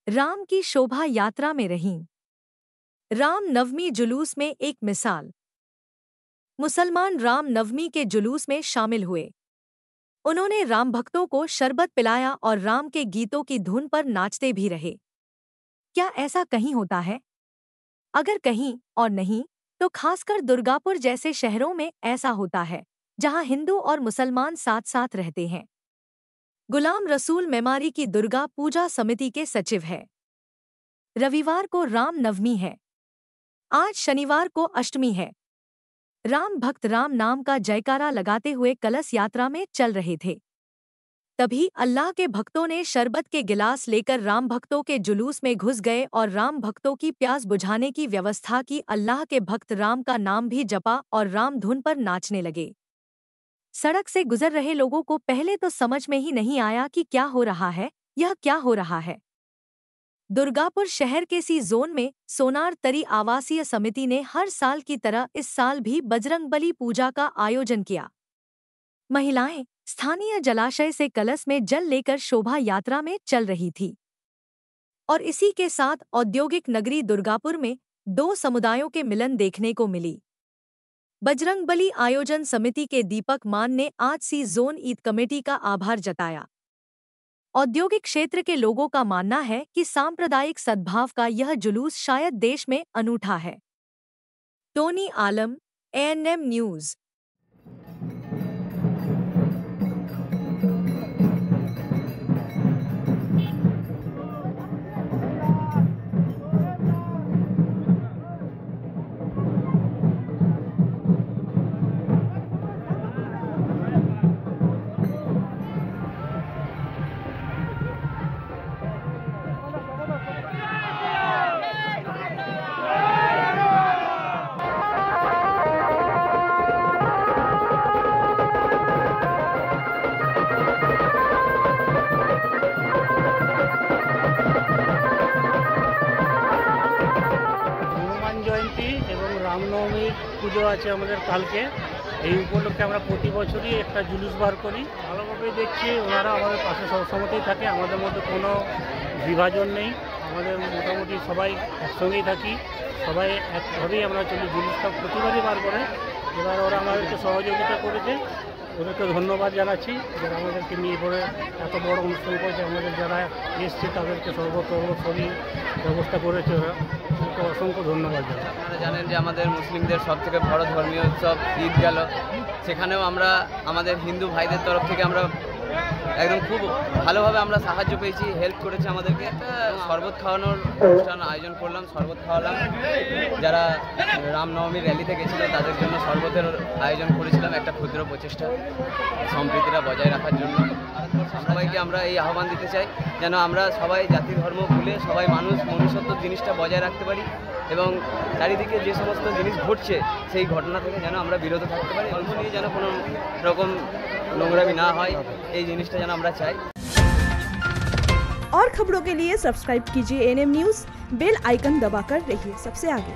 राम की शोभा यात्रा में रहीं। राम नवमी जुलूस में एक मिसाल। मुसलमान राम नवमी के जुलूस में शामिल हुए। उन्होंने राम भक्तों को शरबत पिलाया और राम के गीतों की धुन पर नाचते भी रहे। क्या ऐसा कहीं होता है? अगर कहीं और नहीं, तो खासकर दुर्गापुर जैसे शहरों में ऐसा होता है, जहां हिंदू और मुसलमान साथ साथ रहते हैं। गुलाम रसूल मेमारी की दुर्गा पूजा समिति के सचिव है। रविवार को राम नवमी है। आज शनिवार को अष्टमी है। राम भक्त राम नाम का जयकारा लगाते हुए कलश यात्रा में चल रहे थे। तभी अल्लाह के भक्तों ने शरबत के गिलास लेकर राम भक्तों के जुलूस में घुस गए और राम भक्तों की प्यास बुझाने की व्यवस्था की। अल्लाह के भक्त राम का नाम भी जपा और राम धुन पर नाचने लगे। सड़क से गुजर रहे लोगों को पहले तो समझ में ही नहीं आया कि क्या हो रहा है, यह क्या हो रहा है। दुर्गापुर शहर के सी जोन में सोनार तरी आवासीय समिति ने हर साल की तरह इस साल भी बजरंगबली पूजा का आयोजन किया। महिलाएं स्थानीय जलाशय से कलश में जल लेकर शोभा यात्रा में चल रही थी। और इसी के साथ औद्योगिक नगरी दुर्गापुर में दो समुदायों के मिलन देखने को मिली। बजरंगबली आयोजन समिति के दीपक मान ने आज सी जोन ईद कमेटी का आभार जताया। औद्योगिक क्षेत्र के लोगों का मानना है कि सांप्रदायिक सद्भाव का यह जुलूस शायद देश में अनूठा है। टोनी आलम, ANM न्यूज़। রামনবমীর পুজো আছে আমাদের কালকে। এই উপলক্ষে আমরা প্রতি বছরই একটা জুলুস বার করি। ভালোভাবে দেখছি ওনারা আমাদের পাশে সবসময়তেই থাকে, আমাদের মধ্যে কোনো বিভাজন নেই। আমাদের মোটামুটি সবাই একসঙ্গেই থাকি, সবাই একভাবেই আমরা চলি। জুলুসটা প্রতিবারই বার করে, এবার ওরা আমাদেরকে সহযোগিতা করেছে, ওদেরকে ধন্যবাদ জানাচ্ছি যারা আমাদেরকে নিয়ে পড়ে এত বড় অনুষ্ঠান করেছে। আমাদের যারা এসছে তাদেরকে সর্বসরী ব্যবস্থা করেছে, ওরা অসংখ্য ধন্যবাদ জানাই। আপনারা জানেন যে আমাদের মুসলিমদের সবথেকে বড় ধর্মীয় উৎসব ঈদ গেল, সেখানেও আমরা আমাদের হিন্দু ভাইদের তরফ থেকে আমরা একদম খুব ভালোভাবে আমরা সাহায্য পেয়েছি, হেল্প করেছে আমাদেরকে। একটা শরবত খাওয়ানোর অনুষ্ঠান আয়োজন করলাম, শরবত খাওয়ালাম। যারা রামনবমীর র্যালিতে গেছিলো তাদের জন্য শরবতের আয়োজন করেছিলাম, একটা ক্ষুদ্র প্রচেষ্টা সম্প্রীতিটা বজায় রাখার জন্য। সবাইকে আমরা এই আহ্বান দিতে চাই যেন আমরা সবাই জাতি ধর্ম ভুলে সবাই মানুষ মনুষ্যত্ব জিনিসটা বজায় রাখতে পারি এবং চারিদিকে যে সমস্ত জিনিস ঘটছে সেই ঘটনা থেকে যেন আমরা বিরত থাকতে পারি। ধর্ম নিয়ে যেন কোনো রকম নোংরামি ना হয়, এই জিনিসটা যেন আমরা চাই। और खबरों के लिए सब्सक्राइब कीजिए ANM न्यूज़, बेल आइकन दबाकर रहिए सबसे आगे।